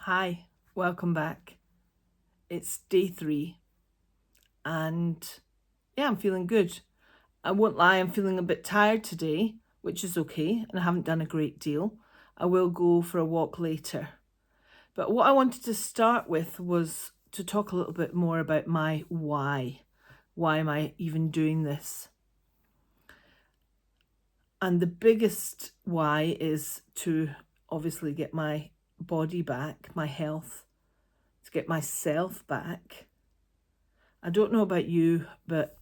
Hi, welcome back. It's day 3 and yeah, I'm feeling good. I won't lie, I'm feeling a bit tired today, which is okay, and I haven't done a great deal. I will go for a walk later. But what I wanted to start with was to talk a little bit more about my why. Why am I even doing this? And the biggest why is to obviously get my body back, my health, to get myself back. I don't know about you, but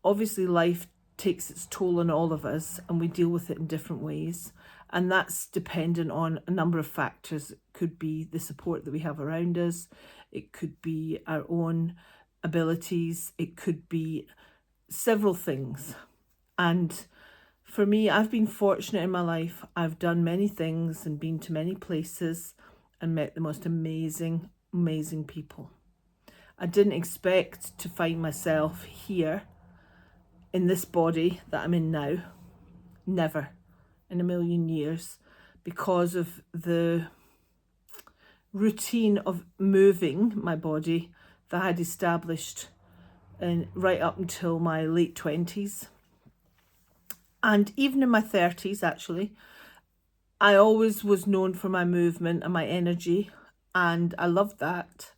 obviously life takes its toll on all of us and we deal with it in different ways. And that's dependent on a number of factors. It could be the support that we have around us. It could be our own abilities. It could be several things. And for me, I've been fortunate in my life. I've done many things and been to many places and met the most amazing, amazing people. I didn't expect to find myself here in this body that I'm in now. Never in a million years, because of the routine of moving my body that I had established right up until my late 20s. And even in my 30s, actually, I always was known for my movement and my energy, and I loved that.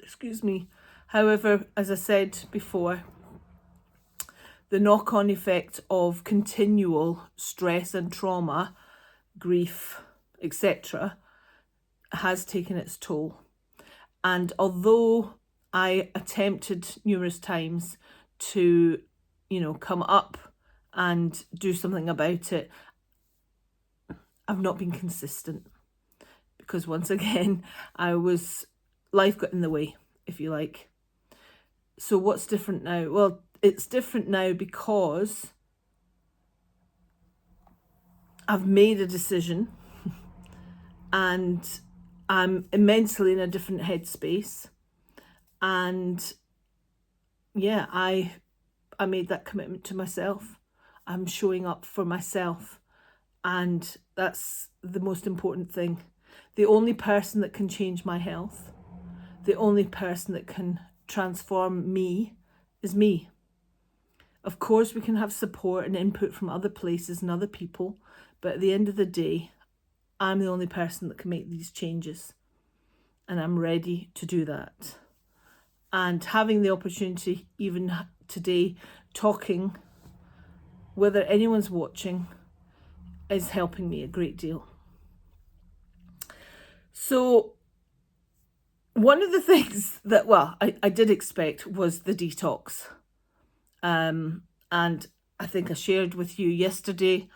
Excuse me. However, as I said before, the knock-on effect of continual stress and trauma, grief, etc., has taken its toll. And although I attempted numerous times to, come up and do something about it, I've not been consistent, because once again, life got in the way, if you like. So what's different now? Well, it's different now because I've made a decision and I'm immensely in a different headspace. And yeah, I made that commitment to myself. I'm showing up for myself. And that's the most important thing. The only person that can change my health, the only person that can transform me is me. Of course, we can have support and input from other places and other people, but at the end of the day, I'm the only person that can make these changes. And I'm ready to do that. And having the opportunity, even today, talking, whether anyone's watching, is helping me a great deal. So one of the things that, I did expect was the detox. And I think I shared with you yesterday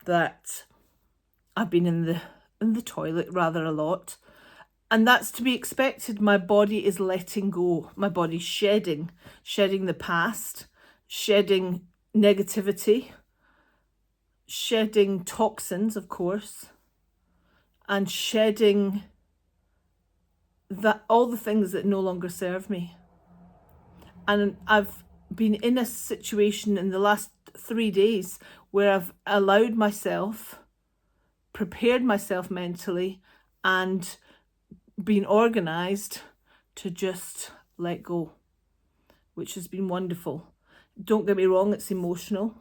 that I've been in the toilet rather a lot. And that's to be expected. My body is letting go. My body's shedding the past, shedding negativity, shedding toxins, of course, and shedding all the things that no longer serve me. And I've been in a situation in the last 3 days where I've allowed myself, prepared myself mentally, and been organized to just let go, which has been wonderful. Don't get me wrong, it's emotional,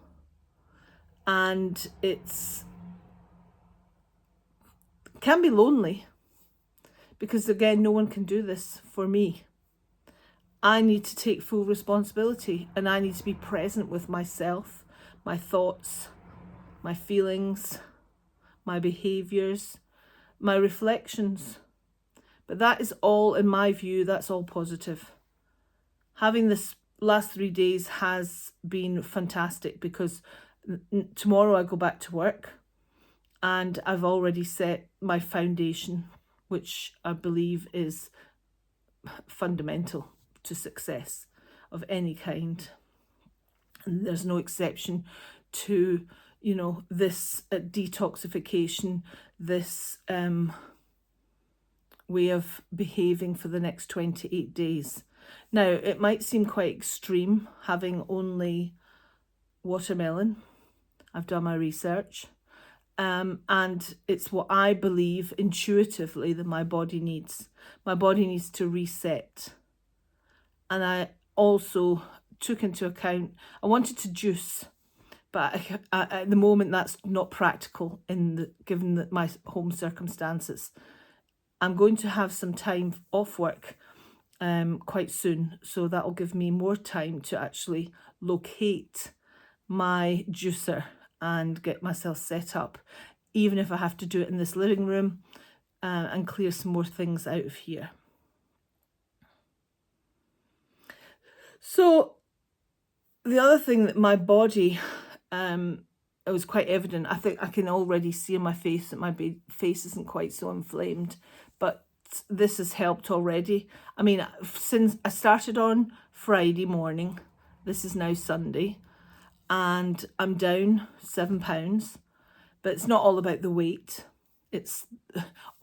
and it can be lonely, because again, no one can do this for me. I need to take full responsibility, and I need to be present with myself, my thoughts, my feelings, my behaviors, my reflections. But that is all, in my view, that's all positive. Having this last 3 days has been fantastic, because tomorrow I go back to work and I've already set my foundation, which I believe is fundamental to success of any kind. And there's no exception to, this detoxification, this way of behaving for the next 28 days. Now, it might seem quite extreme having only watermelon. I've done my research. And it's what I believe intuitively that my body needs. My body needs to reset. And I also took into account, I wanted to juice, but at the moment that's not practical given my home circumstances. I'm going to have some time off work quite soon, so that'll give me more time to actually locate my juicer and get myself set up, even if I have to do it in this living room, and clear some more things out of here. So the other thing that my body, it was quite evident, I think I can already see in my face that my face isn't quite so inflamed, but this has helped already. I mean, since I started on Friday morning, this is now Sunday, and I'm down 7 pounds, but it's not all about the weight. It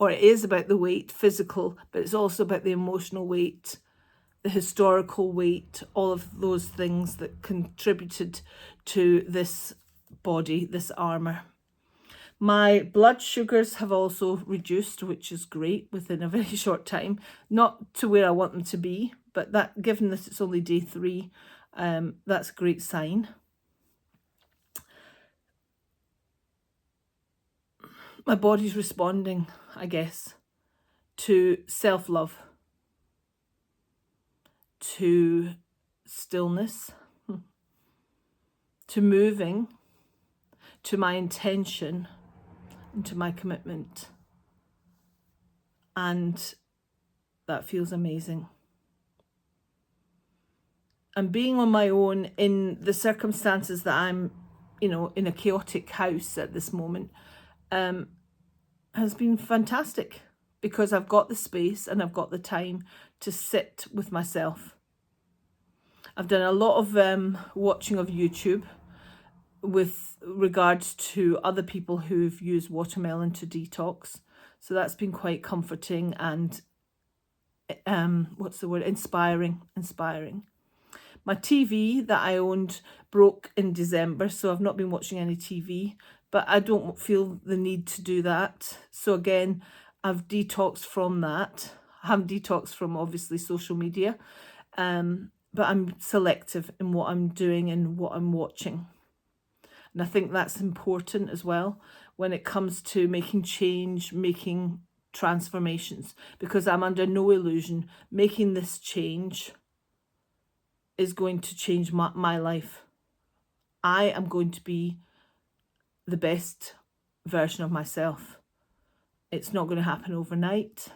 is about the weight, physical, but it's also about the emotional weight, the historical weight, all of those things that contributed to this body, this armour. My blood sugars have also reduced, which is great within a very short time. Not to where I want them to be, but that, given that it's only day 3, that's a great sign. My body's responding, I guess, to self-love, to stillness, to moving, to my intention, and to my commitment. And that feels amazing. And being on my own in the circumstances that I'm, in a chaotic house at this moment, has been fantastic, because I've got the space and I've got the time to sit with myself. I've done a lot of watching of YouTube with regards to other people who've used watermelon to detox. So that's been quite comforting and inspiring. My TV that I owned broke in December, so I've not been watching any TV, but I don't feel the need to do that. So again, I've detoxed from that. I haven't detoxed from, obviously, social media, but I'm selective in what I'm doing and what I'm watching. And I think that's important as well when it comes to making change, making transformations, because I'm under no illusion making this change is going to change my life. I am going to be the best version of myself. It's not going to happen overnight.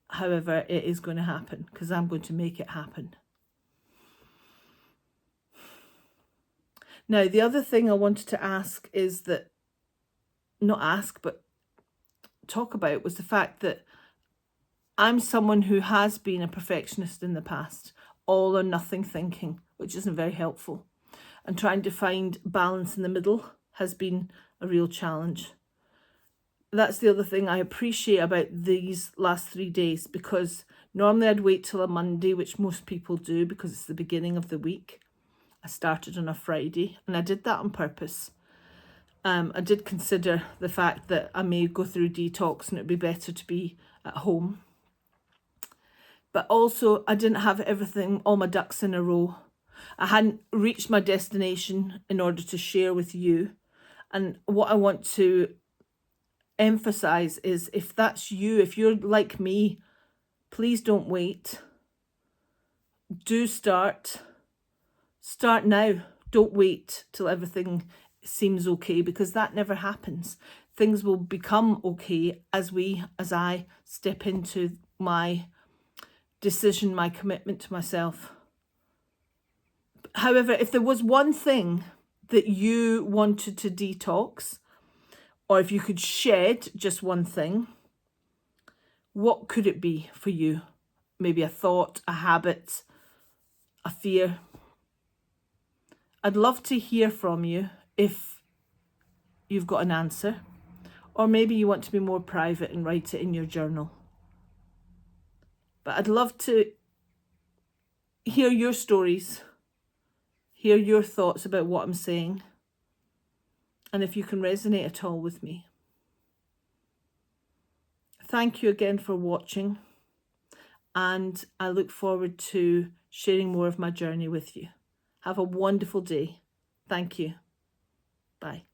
However, it is going to happen, because I'm going to make it happen. Now, the other thing I wanted to ask is that, not ask, but talk about, was the fact that I'm someone who has been a perfectionist in the past, all or nothing thinking, which isn't very helpful. And trying to find balance in the middle has been a real challenge. That's the other thing I appreciate about these last 3 days, because normally I'd wait till a Monday, which most people do because it's the beginning of the week. I started on a Friday, and I did that on purpose. I did consider the fact that I may go through detox and it'd be better to be at home. But also, I didn't have everything, all my ducks in a row. I hadn't reached my destination in order to share with you. And what I want to emphasize is, if that's you, if you're like me, please don't wait. Do start. Start now. Don't wait till everything seems okay, because that never happens. Things will become okay as I step into my decision, my commitment to myself. However, if there was one thing that you wanted to detox, or if you could shed just one thing, what could it be for you? Maybe a thought, a habit, a fear. I'd love to hear from you if you've got an answer, or maybe you want to be more private and write it in your journal. But I'd love to hear your stories, hear your thoughts about what I'm saying. and if you can resonate at all with me. Thank you again for watching, and I look forward to sharing more of my journey with you. Have a wonderful day. Thank you. Bye.